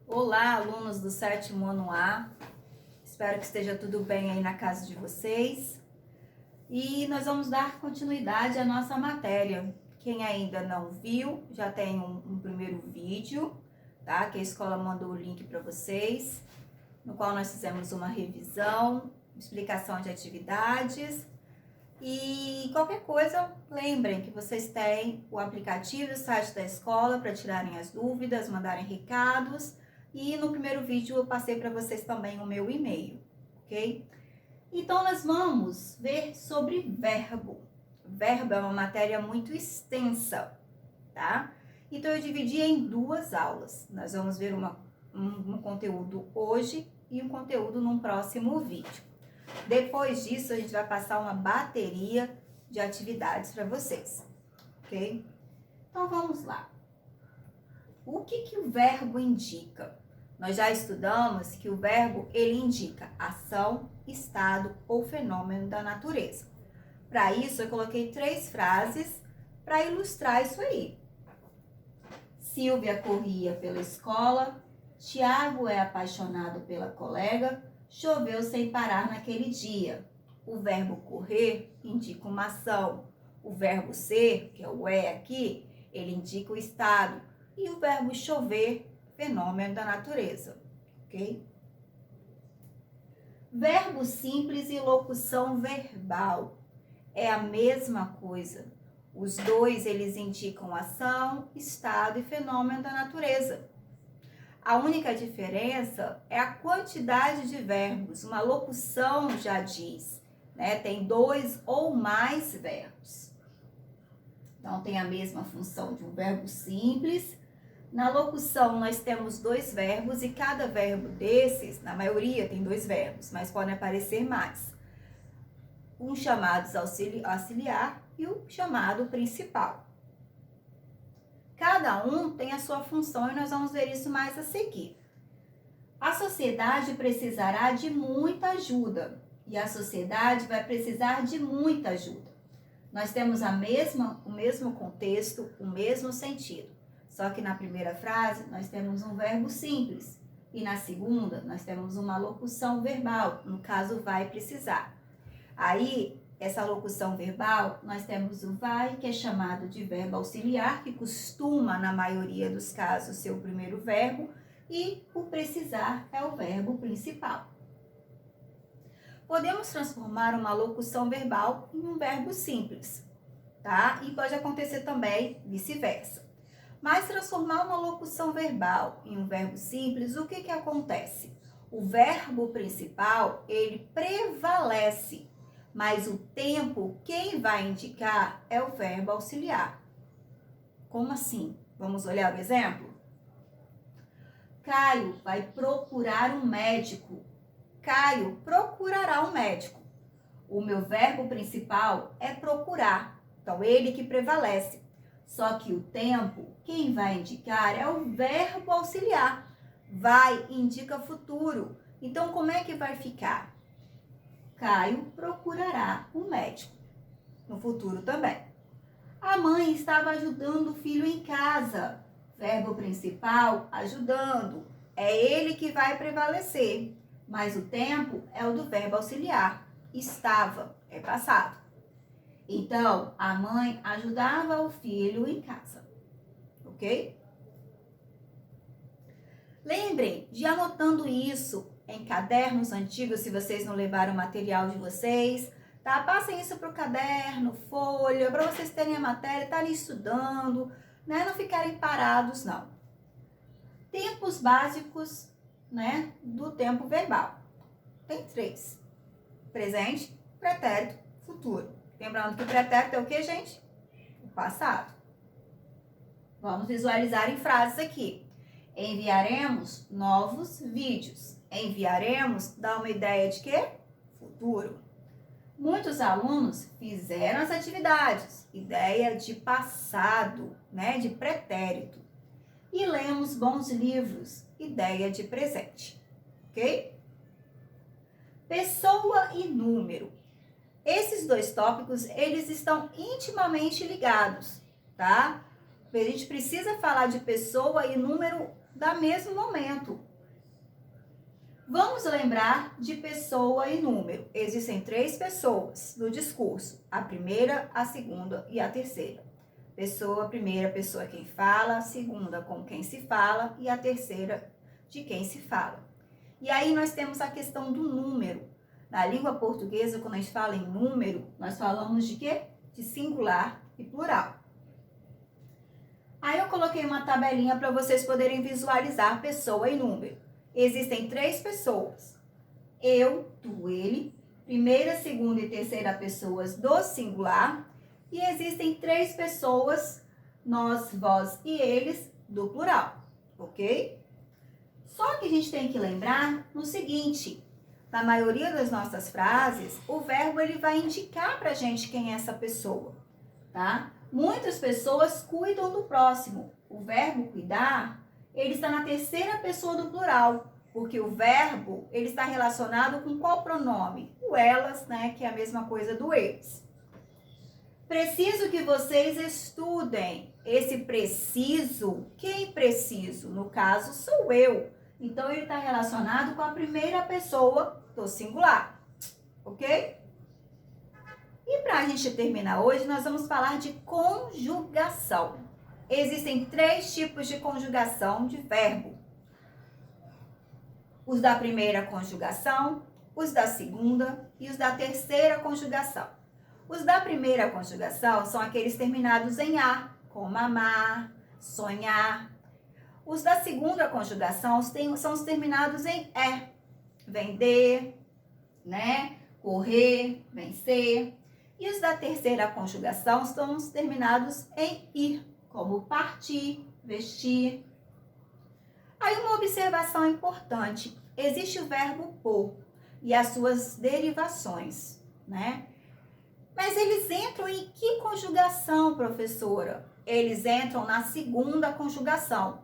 Olá, alunos do 7º ano A. Espero que esteja tudo bem aí na casa de vocês. E nós vamos dar continuidade à nossa matéria. Quem ainda não viu, já tem um primeiro vídeo, tá? Que a escola mandou o link para vocês, no qual nós fizemos uma revisão, explicação de atividades. E qualquer coisa, lembrem que vocês têm o aplicativo e o site da escola para tirarem as dúvidas, mandarem recados. E no primeiro vídeo eu passei para vocês também o meu e-mail, ok? Então nós vamos ver sobre verbo. Verbo é uma matéria muito extensa, tá? Então eu dividi em duas aulas. Nós vamos ver um conteúdo hoje e um conteúdo num próximo vídeo. Depois disso a gente vai passar uma bateria de atividades para vocês, ok? Então vamos lá. O que o verbo indica? Nós já estudamos que o verbo ele indica ação, estado ou fenômeno da natureza. Para isso eu coloquei 3 frases para ilustrar isso aí. Silvia corria pela escola, Tiago é apaixonado pela colega, choveu sem parar naquele dia. O verbo correr indica uma ação. O verbo ser, que é o aqui, ele indica o estado. E o verbo chover, fenômeno da natureza, ok? Verbo simples e locução verbal é a mesma coisa. Os dois, eles indicam ação, estado e fenômeno da natureza. A única diferença é a quantidade de verbos. Uma locução já diz, né? Tem 2 ou mais verbos. Então, tem a mesma função de um verbo simples. Na locução, nós temos 2 verbos e cada verbo desses, na maioria, tem 2 verbos, mas podem aparecer mais. Um chamado auxiliar e o chamado principal. Cada um tem a sua função e nós vamos ver isso mais a seguir. A sociedade precisará de muita ajuda e a sociedade vai precisar de muita ajuda. Nós temos o mesmo contexto, o mesmo sentido. Só que na primeira frase nós temos um verbo simples e na segunda nós temos uma locução verbal, no caso vai precisar. Aí, essa locução verbal, nós temos o vai, que é chamado de verbo auxiliar, que costuma, na maioria dos casos, ser o primeiro verbo, e o precisar é o verbo principal. Podemos transformar uma locução verbal em um verbo simples, tá? E pode acontecer também vice-versa. Mas transformar uma locução verbal em um verbo simples, o que acontece? O verbo principal, ele prevalece, mas o tempo, quem vai indicar é o verbo auxiliar. Como assim? Vamos olhar o exemplo? Caio vai procurar um médico. Caio procurará um médico. O meu verbo principal é procurar, então ele que prevalece. Só que o tempo, quem vai indicar é o verbo auxiliar. Vai indica futuro. Então, como é que vai ficar? Caio procurará um médico. No futuro também. A mãe estava ajudando o filho em casa. Verbo principal, ajudando. É ele que vai prevalecer. Mas o tempo é o do verbo auxiliar. Estava, é passado. Então, a mãe ajudava o filho em casa, ok? Lembrem de anotando isso em cadernos antigos, se vocês não levaram o material de vocês, tá? Passem isso para o caderno, folha, para vocês terem a matéria, estarem estudando, né? Não ficarem parados, não. Tempos básicos, né? Do tempo verbal. Tem 3. Presente, pretérito, futuro. Lembrando que o pretérito é o que, gente? O passado. Vamos visualizar em frases aqui. Enviaremos novos vídeos. Enviaremos dá uma ideia de quê? Futuro. Muitos alunos fizeram as atividades. Ideia de passado, né? De pretérito. E lemos bons livros. Ideia de presente. Ok? Pessoa e número. Esses 2 tópicos, eles estão intimamente ligados, tá? A gente precisa falar de pessoa e número do mesmo momento. Vamos lembrar de pessoa e número. Existem 3 pessoas no discurso. A primeira, a segunda e a terceira. Pessoa, primeira pessoa quem fala, a segunda com quem se fala e a terceira de quem se fala. E aí nós temos a questão do número. Na língua portuguesa, quando a gente fala em número, nós falamos de quê? De singular e plural. Aí eu coloquei uma tabelinha para vocês poderem visualizar pessoa e número. Existem 3 pessoas. Eu, tu, ele. Primeira, segunda e terceira pessoas do singular. E existem 3 pessoas, nós, vós e eles, do plural. Ok? Só que a gente tem que lembrar no seguinte. Na maioria das nossas frases, o verbo ele vai indicar pra gente quem é essa pessoa. Tá? Muitas pessoas cuidam do próximo. O verbo cuidar, ele está na terceira pessoa do plural, porque o verbo, ele está relacionado com qual pronome? O elas, né, que é a mesma coisa do eles. Preciso que vocês estudem. Esse preciso, quem preciso? No caso, sou eu. Então, ele está relacionado com a primeira pessoa do singular, ok? E para a gente terminar hoje, nós vamos falar de conjugação. Existem 3 tipos de conjugação de verbo. Os da primeira conjugação, os da segunda e os da terceira conjugação. Os da primeira conjugação são aqueles terminados em A, como amar, sonhar. Os da segunda conjugação são os terminados em E, vender, né? Correr, vencer. E os da terceira conjugação são os terminados em ir, como partir, vestir. Aí uma observação importante, existe o verbo por e as suas derivações, né? Mas eles entram em que conjugação, professora? Eles entram na segunda conjugação.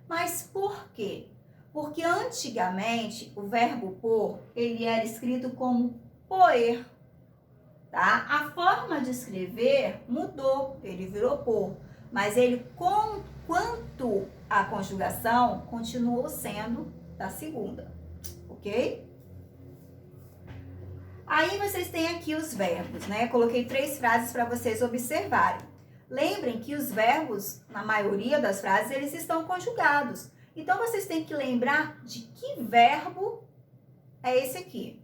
Mas por quê? Porque antigamente o verbo por, ele era escrito como poer, tá? A forma de escrever mudou, ele virou por, mas ele, quanto a conjugação, continuou sendo da segunda, ok? Aí vocês têm aqui os verbos, né? Coloquei 3 frases para vocês observarem. Lembrem que os verbos, na maioria das frases, eles estão conjugados. Então, vocês têm que lembrar de que verbo é esse aqui.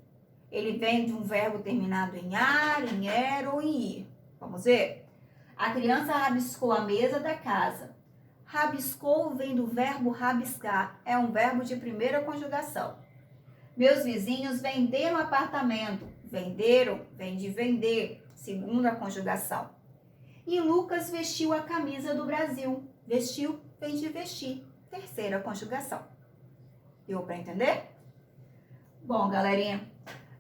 Ele vem de um verbo terminado em ar, em er ou em ir. Vamos ver? A criança rabiscou a mesa da casa. Rabiscou vem do verbo rabiscar. É um verbo de primeira conjugação. Meus vizinhos venderam apartamento. Venderam vem de vender, segunda conjugação. E Lucas vestiu a camisa do Brasil. Vestiu vem de vestir, terceira conjugação. Deu para entender? Bom, galerinha,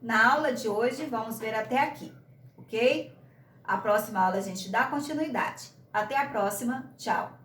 na aula de hoje vamos ver até aqui, ok? A próxima aula a gente dá continuidade. Até a próxima, tchau!